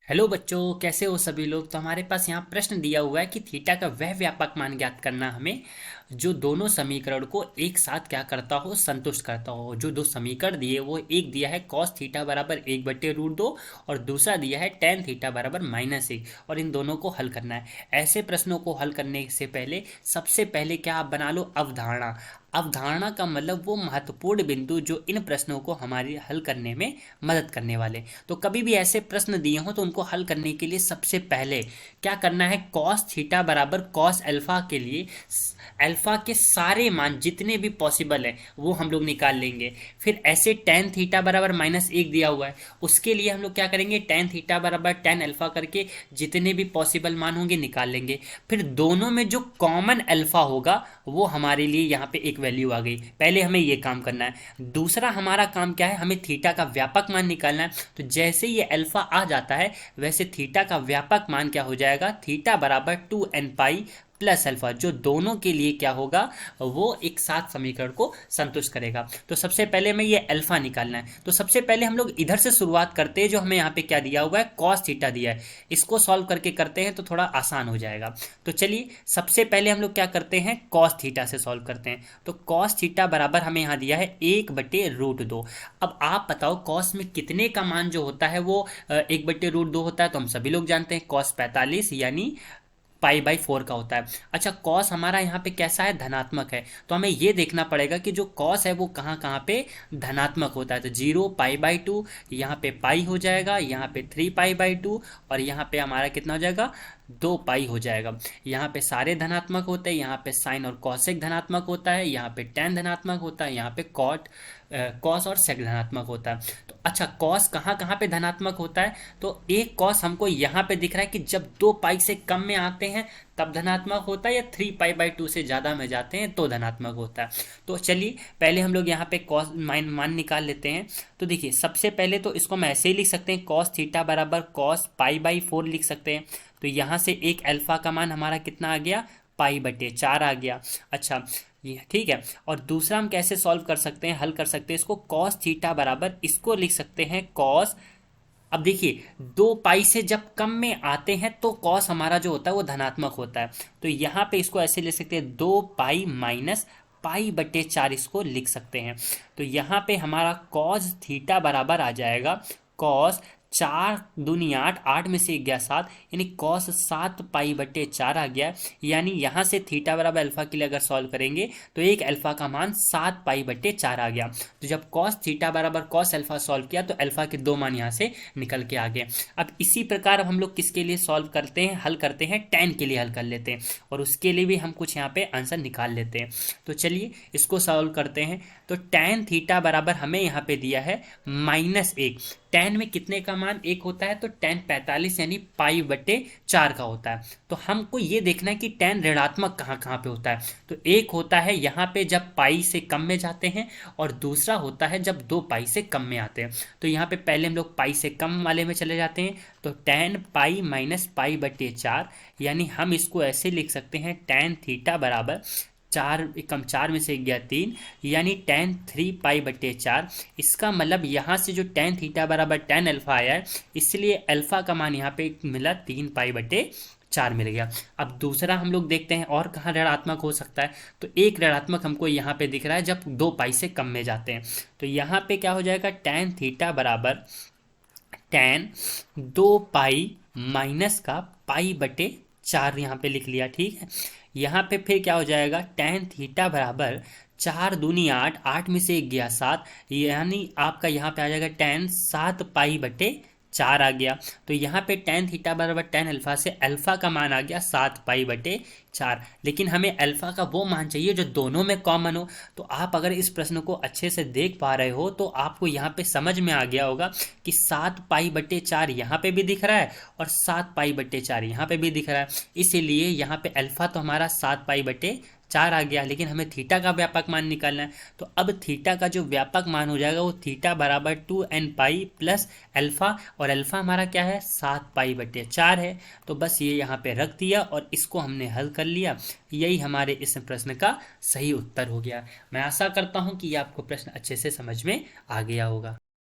Hello बच्चों, कैसे हो सभी लोग। तो हमारे पास यहाँ प्रश्न दिया हुआ है कि थीटा का वह व्यापक मान ज्ञात करना हमें जो दोनों समीकरण को एक साथ क्या करता हो, संतुष्ट करता हो। जो दो समीकरण दिए वो एक दिया है कॉस थीटा बराबर 1/√2 और दूसरा दिया है टेन थीटा बराबर -1 और इन दोनों को हल करना है। ऐसे प्रश्नों को हल करने से पहले सबसे पहले क्या आप बना लो अवधारणा। अवधारणा का मतलब वो महत्वपूर्ण बिंदु जो इन प्रश्नों को हमारी हल करने में मदद करने वाले। तो कभी भी ऐसे प्रश्न दिए हों तो उनको हल करने के लिए सबसे पहले क्या करना है, कॉस थीटा बराबर कॉस अल्फा के लिए अल्फा के सारे मान जितने भी पॉसिबल है वो हम लोग निकाल लेंगे। फिर ऐसे टेन थीटा बराबर -1 दिया हुआ है, उसके लिए हम लोग क्या करेंगे, टेन थीटा बराबर टेन अल्फा करके जितने भी पॉसिबल मान होंगे निकाल लेंगे। फिर दोनों में जो कॉमन अल्फा होगा वो हमारे लिए यहाँ पे एक वैल्यू आ गई। पहले हमें ये काम करना है। दूसरा हमारा काम क्या है, हमें थीटा का व्यापक मान निकालना है। तो जैसे ये अल्फा आ जाता है वैसे थीटा का व्यापक मान क्या हो जाएगा, थीटा बराबर 2n पाई प्लस अल्फा, जो दोनों के लिए क्या होगा, वो एक साथ समीकरण को संतुष्ट करेगा। तो सबसे पहले हमें ये अल्फा निकालना है। तो सबसे पहले हम लोग इधर से शुरुआत करते हैं, जो हमें यहाँ पे क्या दिया हुआ है, कॉस थीटा दिया है। इसको सॉल्व करके करते हैं तो थोड़ा आसान हो जाएगा। तो चलिए सबसे पहले हम लोग क्या करते हैं, कॉस थीटा से सॉल्व करते हैं। तो कॉस थीटा बराबर हमें यहाँ दिया है 1/√2। अब आप बताओ कॉस में कितने का मान जो होता है वो 1/√2 होता है। तो हम सभी लोग जानते हैं कॉस 45 यानी पाई/4 का होता है। अच्छा, कॉस हमारा यहाँ पे कैसा है, धनात्मक है। तो हमें ये देखना पड़ेगा कि जो कॉस है वो कहाँ कहाँ पे धनात्मक होता है। तो 0 पाई/2, यहाँ पे पाई हो जाएगा, यहाँ पे 3 पाई/2 और यहाँ पे हमारा कितना हो जाएगा, 2 पाई हो जाएगा। यहाँ पे सारे धनात्मक होते हैं, यहाँ पे साइन और कॉसेक धनात्मक होता है, यहाँ पे टेन धनात्मक होता है, यहाँ पे कॉस और सेक धनात्मक होता है। तो अच्छा, कॉस कहाँ कहाँ पे धनात्मक होता है, तो एक कॉस हमको यहाँ पे दिख रहा है कि जब 2 पाई से कम में आते हैं तब धनात्मक होता है, या 3 पाई/2 से ज़्यादा में जाते हैं तो धनात्मक होता है। तो चलिए पहले हम लोग यहाँ पे कॉस मान निकाल लेते हैं। तो देखिए सबसे पहले तो इसको हम ऐसे ही लिख सकते हैं, कॉस थीटा बराबर कॉस पाई/4 लिख सकते हैं। तो यहाँ से एक अल्फा का मान हमारा कितना आ गया, पाई/4 आ गया। अच्छा ये ठीक है। और दूसरा हम कैसे सॉल्व कर सकते हैं, हल कर सकते हैं इसको, कॉस थीटा बराबर इसको लिख सकते हैं कॉस। अब देखिए 2 पाई से जब कम में आते हैं तो कॉस हमारा जो होता है वो धनात्मक होता है। तो यहाँ पे इसको ऐसे लिख सकते हैं, 2 पाई - पाई/4 इसको लिख सकते हैं। तो यहाँ पे हमारा कॉस थीटा बराबर आ जाएगा कॉस 4 दूनी 8, 8 में से 1 गया 7, यानी कॉस 7 पाई/4 आ गया। यानी यहाँ से थीटा बराबर अल्फा के लिए अगर सॉल्व करेंगे तो एक अल्फा का मान 7 पाई/4 आ गया। तो जब कॉस थीटा बराबर कॉस अल्फा सॉल्व किया तो अल्फा के 2 मान यहाँ से निकल के आ गए। अब इसी प्रकार हम लोग किसके लिए सॉल्व करते हैं, हल करते हैं, टेन के लिए हल कर लेते हैं और उसके लिए भी हम कुछ यहाँ पे आंसर निकाल लेते हैं। तो चलिए इसको सॉल्व करते हैं। तो टेन थीटा बराबर हमें यहाँ पे दिया है -1। टेन में कितने का मान 1 होता है, तो टेन 45 यानी पाई/4 का होता है। तो हमको ये देखना है कि टेन ऋणात्मक कहाँ कहाँ पे होता है। तो एक होता है यहाँ पे जब पाई से कम में जाते हैं और दूसरा होता है जब 2 पाई से कम में आते हैं। तो यहाँ पे पहले हम लोग पाई से कम वाले में चले जाते हैं। तो टेन पाई - पाई/4 यानी हम इसको ऐसे लिख सकते हैं, टेन थीटा बराबर 4 में से 1 गया 3, यानी टेन 3 पाई/4। इसका मतलब यहाँ से जो टेन थीटा बराबर टेन अल्फा आया है, इसलिए अल्फा का मान यहाँ पे मिला 3 पाई/4 मिल गया। अब दूसरा हम लोग देखते हैं और कहाँ ऋणात्मक हो सकता है। तो एक ऋणात्मक हमको यहाँ पे दिख रहा है जब 2 पाई से कम में जाते हैं। तो यहाँ पे क्या हो जाएगा, टेन थीटा बराबर टेन 2 पाई माइनस का पाई/4 यहाँ पे लिख लिया, ठीक है। यहाँ पे फिर क्या हो जाएगा, टेन थीटा बराबर 4 दूनी 8, 8 में से 1 गया 7, यानी आपका यहाँ पे आ जाएगा टेन 7 पाई/4 आ गया। तो यहाँ पे टेन थीटा बराबर टेन अल्फा से अल्फा का मान आ गया 7 पाई/4। लेकिन हमें अल्फा का वो मान चाहिए जो दोनों में कॉमन हो। तो आप अगर इस प्रश्न को अच्छे से देख पा रहे हो तो आपको यहाँ पे समझ में आ गया होगा कि 7 पाई/4 यहाँ पे भी दिख रहा है और 7 पाई/4 यहाँ पे भी दिख रहा है। इसीलिए यहाँ पे अल्फा तो हमारा 7 पाई/4 आ गया, लेकिन हमें थीटा का व्यापक मान निकालना है। तो अब थीटा का जो व्यापक मान हो जाएगा वो थीटा बराबर 2n पाई प्लस अल्फा, और अल्फा हमारा क्या है, 7 पाई/4 है। तो बस ये यहाँ पे रख दिया और इसको हमने हल कर लिया। यही हमारे इस प्रश्न का सही उत्तर हो गया। मैं आशा करता हूँ कि ये आपको प्रश्न अच्छे से समझ में आ गया होगा।